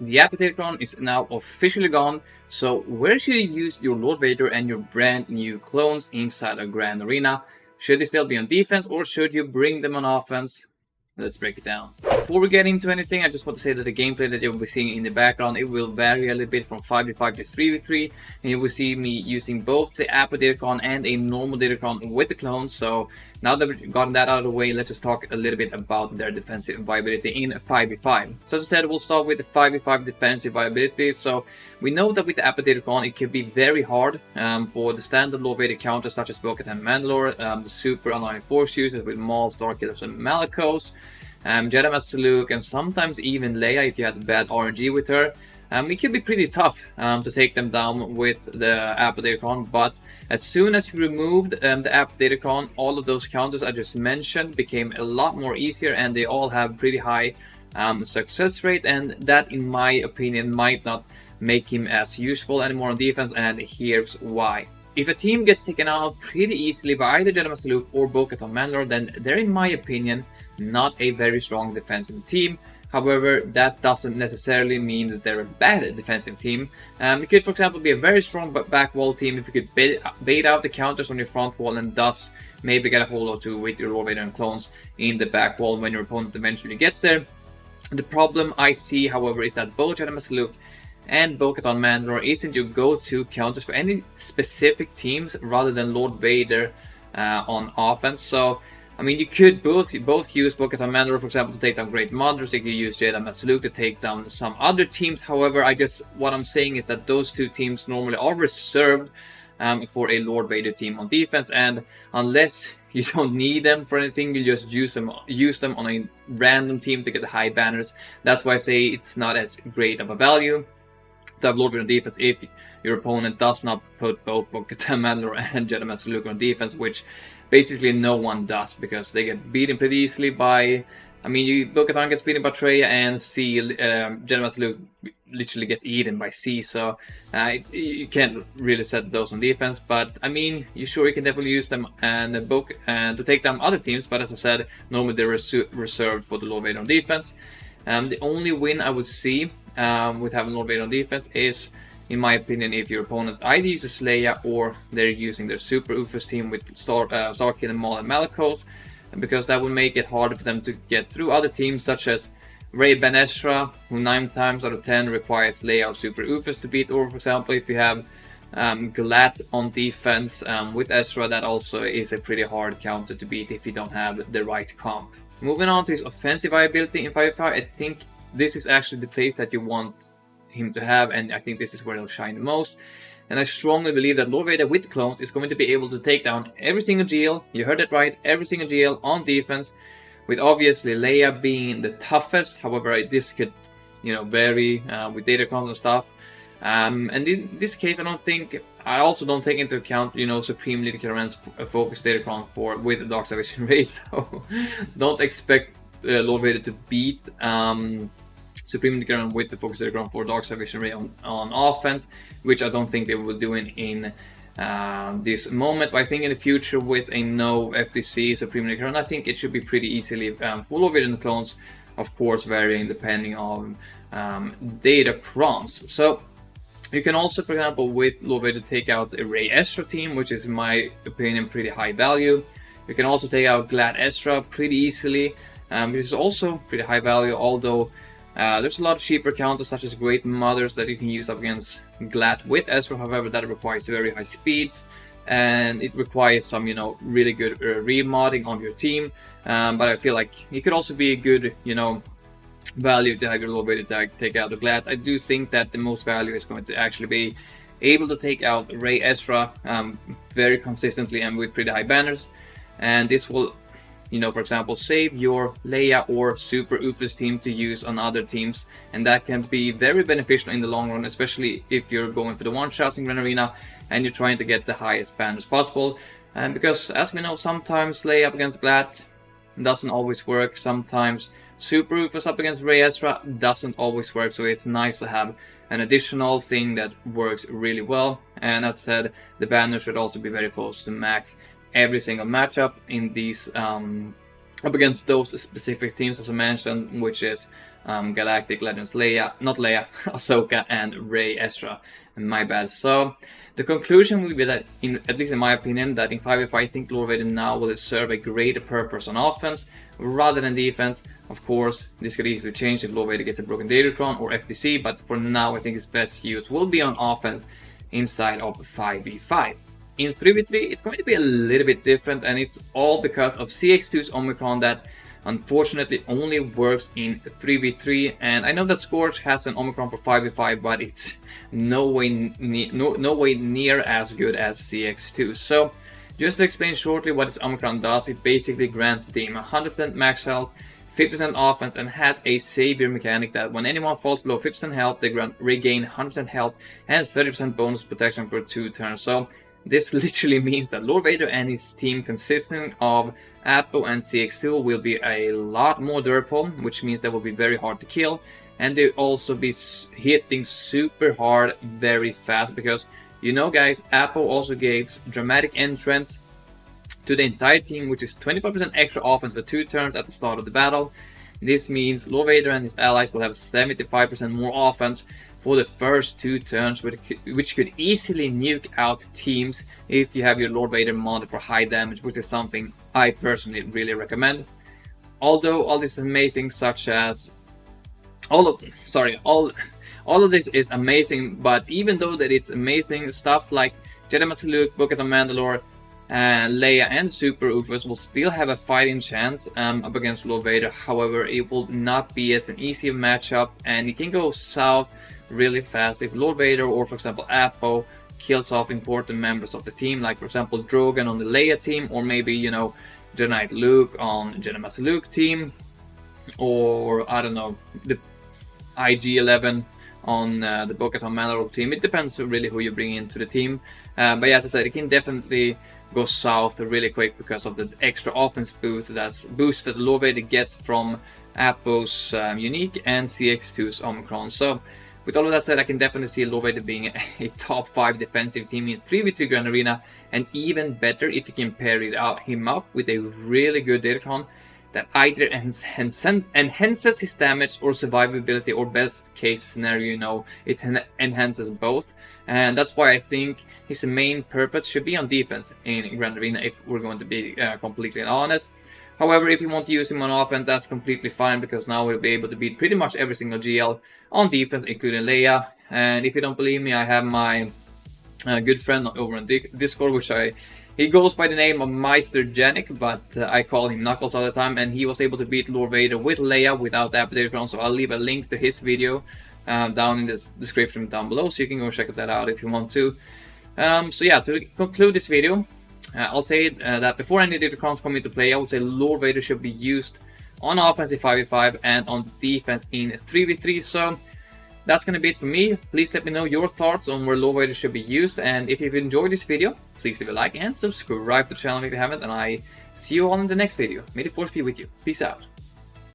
The Appo Datacron is now officially gone, so where should you use your Lord Vader and your brand new clones inside a Grand Arena? Should they still be on defense or should you bring them on offense? Let's break it down. Before we get into anything, I just want to say that the gameplay that you'll be seeing in the background, it will vary a little bit from 5v5 to 3v3, and you will see me using both the Appo Datacron and a normal Datacron with the clones. So now that we've gotten that out of the way, let's just talk a little bit about their defensive viability in 5v5. So as I said, we'll start with the 5v5 defensive viability. So we know that with the Appo Datacron, it can be very hard for the standard Lord Vader counters such as Bo-Katan Mandalore, the super online force users with Maul, Starkillers, and Malicos, Jedi Master Luke, and sometimes even Leia if you had bad RNG with her. It can be pretty tough to take them down with the Appo Datacron, but as soon as you removed the Appo Datacron, all of those counters I just mentioned became a lot more easier, and they all have pretty high success rate, and that in my opinion might not make him as useful anymore on defense, and here's why. If a team gets taken out pretty easily by either Jedi Master Luke or Bo-Katan Mandalore, then they're in my opinion not a very strong defensive team. However, that doesn't necessarily mean that they're a bad defensive team. It could, for example, be a very strong back wall team if you could bait out the counters on your front wall and thus maybe get a hold of two with your Lord Vader and clones in the back wall when your opponent eventually gets there. The problem I see, however, is that both Jedi Master Luke and Bo-Katan Mandalore isn't your go-to counters for any specific teams rather than Lord Vader on offense. So I mean, you could both use Bo-Katan Mandalore, for example, to take down Great Mothers. You could use Jedi Master Luke to take down some other teams. However, what I'm saying is that those two teams normally are reserved for a Lord Vader team on defense, and unless you don't need them for anything, you just use them on a random team to get the high banners. That's why I say it's not as great of a value to have Lord Vader on defense if your opponent does not put both Bo-Katan Mandalore and Jedi Master Luke on defense, which basically no one does because they get beaten pretty easily by, I mean, Bo-Katan gets beaten by Trey, and Jedi Master Luke literally gets eaten by C, so you can't really set those on defense. But I mean, you can definitely use them and to take down other teams, but as I said, normally they're reserved for the Lord Vader on defense. The only win I would see with having Lord Vader on defense is, in my opinion, if your opponent either uses Leia or they're using their super Ufus team with Starkiller, Maul, and Malicos, because that would make it harder for them to get through other teams such as Rey Ben Ezra, who 9 times out of 10 requires Leia or super Ufus to beat, or for example, if you have Glat on defense with Ezra, that also is a pretty hard counter to beat if you don't have the right comp. Moving on to his offensive viability in 5v5, I think this is actually the place that you want him to have, and I think this is where he'll shine the most. And I strongly believe that Lord Vader with clones is going to be able to take down every single GL, you heard that right, every single GL on defense, with obviously Leia being the toughest. However, this could, vary with Datacrons and stuff. And in this case, I also don't take into account, Supreme Leader Killer focus Datacron with the Dark Side Vision Ray, so don't expect Lord Vader to beat Supreme Leader with the focus Datacron for Dark Side Vision Ray on offense, which I don't think they will do in this moment. But I think in the future with a no FTC Supreme Leader, I think it should be pretty easily for Lord Vader and the clones, of course varying depending on Datacrons. So you can also, for example, with Lord Vader take out a Rey Ezra team, which is in my opinion pretty high value. You can also take out Glad Ezra pretty easily, which is also pretty high value, although there's a lot of cheaper counters such as Great Mothers that you can use up against Glad with Ezra. However, that requires very high speeds and it requires some, really good remodding on your team. But I feel like it could also be a good, value to have your Lord Vader take out the Glad. I do think that the most value is going to actually be able to take out Rey Ezra very consistently and with pretty high banners. And this will, for example, save your Leia or Super Ufus team to use on other teams, and that can be very beneficial in the long run, especially if you're going for the one-shots in Grand Arena and you're trying to get the highest banners possible. And because, as we know, sometimes Leia up against Glad doesn't always work, sometimes Super Ufus up against Rey Ezra doesn't always work, so it's nice to have an additional thing that works really well. And as I said, the banner should also be very close to max every single matchup in these up against those specific teams as I mentioned, which is Galactic Legends Ahsoka, and Rey Ezra. My bad. So the conclusion will be that, at least in my opinion, that in 5v5 I think Lord Vader now will serve a greater purpose on offense rather than defense. Of course, this could easily change if Lord Vader gets a broken Datacron or FTC, but for now I think his best use will be on offense inside of 5v5. In 3v3 it's going to be a little bit different, and it's all because of CX2's Omicron that unfortunately only works in 3v3, and I know that SWGoH has an Omicron for 5v5, but it's no way near as good as CX2. So just to explain shortly what this Omicron does, it basically grants the team 100% max health, 50% offense, and has a savior mechanic that when anyone falls below 50% health, they regain 100% health and 30% bonus protection for 2 turns. So this literally means that Lord Vader and his team, consisting of Appo and CX2, will be a lot more durable, which means they will be very hard to kill, and they'll also be hitting super hard very fast, because you know guys, Appo also gave dramatic entrance to the entire team, which is 25% extra offense for 2 turns at the start of the battle. This means Lord Vader and his allies will have 75% more offense for the first 2 turns, which could easily nuke out teams if you have your Lord Vader modded for high damage, which is something I personally really recommend. Although all this is amazing, such as all of this is amazing, but even though that it's amazing, stuff like Jedi Master Luke, Book of Mandalore, Leia and Super Ufos will still have a fighting chance up against Lord Vader. However, it will not be as an easy matchup, and it can go south really fast if Lord Vader or, for example, Appo kills off important members of the team, like for example Drogon on the Leia team, or maybe, you know, Jedi Knight Luke on Jedi Master Luke team, or I don't know, the IG-11 on the Bo-Katan Mandalore team. It depends really who you bring into the team, but yeah, as I said, it can definitely go south really quick because of the extra offense boost that Lord Vader gets from Appo's unique and CX2's Omicron. So with all of that said, I can definitely see Lord Vader being a top 5 defensive team in 3v3 Grand Arena, and even better if you can pair him up with a really good Datacron that either enhances his damage or survivability, or best case scenario, you know, it enhances both. And that's why I think his main purpose should be on defense in Grand Arena, if we're going to be completely honest. However, if you want to use him on offense, that's completely fine, because now we'll be able to beat pretty much every single GL on defense, including Leia. And if you don't believe me, I have my good friend over on Discord, which he goes by the name of Meister Janik, but I call him Knuckles all the time, and he was able to beat Lord Vader with Leia without the Appo Datacron, so I'll leave a link to his video down in the description down below, so you can go check that out if you want to. So yeah, to conclude this video, I'll say that before any Datacrons come into play, I would say Lord Vader should be used on offense in 5v5 and on defense in 3v3. So that's going to be it for me. Please let me know your thoughts on where Lord Vader should be used, and if you've enjoyed this video, please leave a like and subscribe to the channel if you haven't, and I see you all in the next video. May the Force be with you. Peace out.